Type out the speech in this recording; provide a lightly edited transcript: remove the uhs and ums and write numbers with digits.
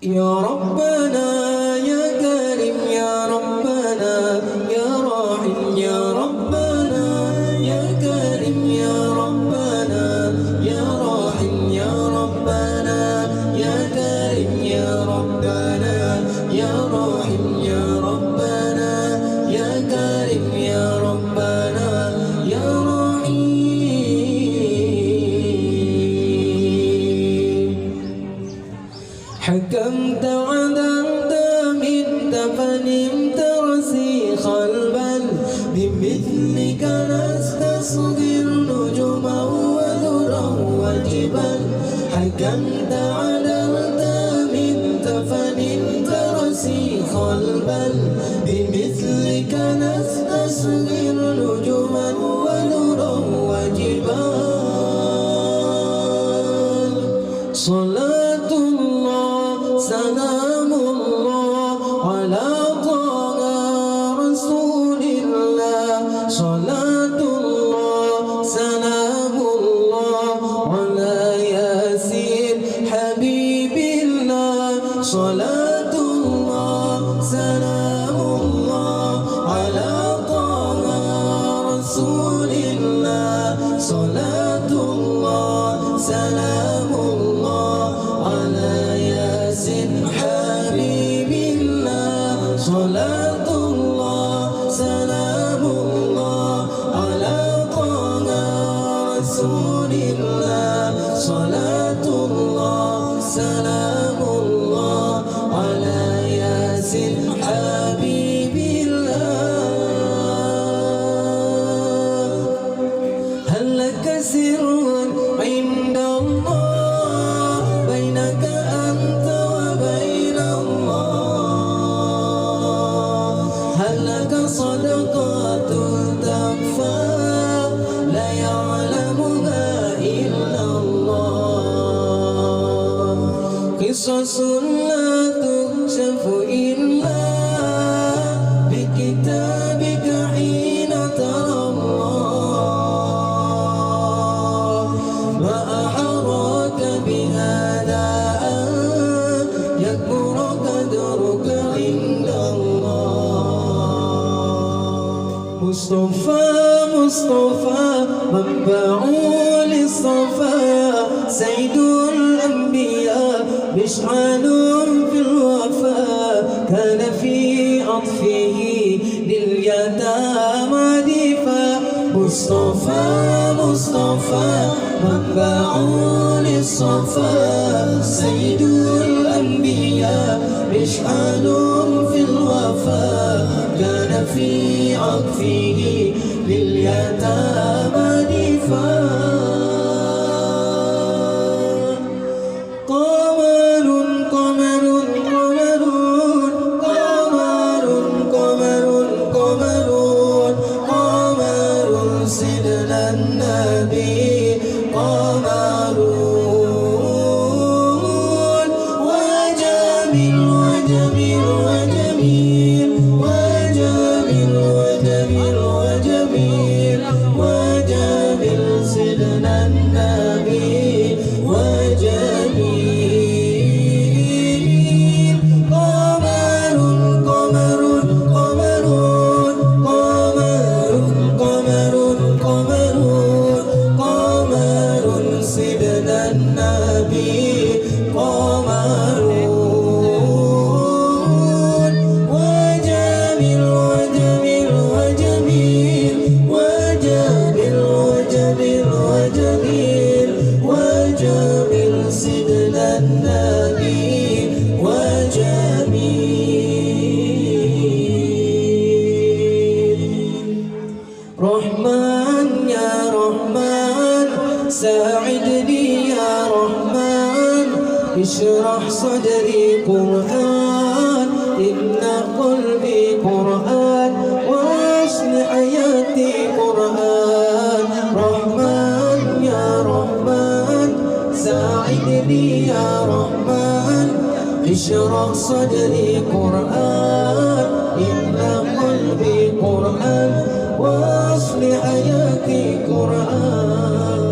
يا ربنا يا كريم يا ربنا يا راحم يا ربنا يا كريم يا ربنا يا راحم يا ربنا يا كريم يا ربنا يا راحم يا ربنا يا كريم يا ربنا يا رحيم. حكمت عدلت منت فنمت رسيخ البل بمثلك نستصغر نجما وذرا وجبال. حكمت عدلت منت فنمت رسيخ البل بمثلك نستصغر نجما وذرا وجبال. صلاة سلام الله على طه رسول الله. صلاة الله سلام الله على ياسين حبيب الله. صلاة الله سلام الله على طه رسول الله. صلاة الله سلام الله على ياسين حبيب الله. صلاة الله سلام الله على طه رسول الله. صلاة الله سلام الله على ياسين حبيب الله. هل لك سر عند الله بينك أنت وبين الله؟ هل لك صدقات تخفى لا يعلمها إلا الله؟ قصص لا تكشف إلا بكتابك حين ترى الله. ما أحراك بهذا أن يكبر قدرك عند الله. مصطفى مصطفى منبع للصفا سيد الأنبياء مشعل في الوفاء. كان في عطفه لليتامى دفاع. مصطفى مصطفى منبع للصفا سيد الأنبياء مشعل في الوفاء. كان في عطفه لليتامى دفاع. قمر قمر قمر قمر قمر قمر قمر سيدنا النبي. قمر وجميل وجميل وجميل وجميل وجميل وجميل وجميل سيدنا النبي. وجميل قمر قمر قمر قمر قمر قمر قمر سيدنا النبي. قمر وجميل وجميل وجميل وجميل وجميل وجميل وجميل سيدنا النبي. وجميل رحمن يا رحمن ساعدني يا رحمن. اشرح صدري قرآن إن قلبي قرآن واصلح حياتي قرآن. رحمن يا رحمن ساعدني يا رحمن. اشرح صدري قرآن إن قلبي قرآن واصلح حياتي قرآن.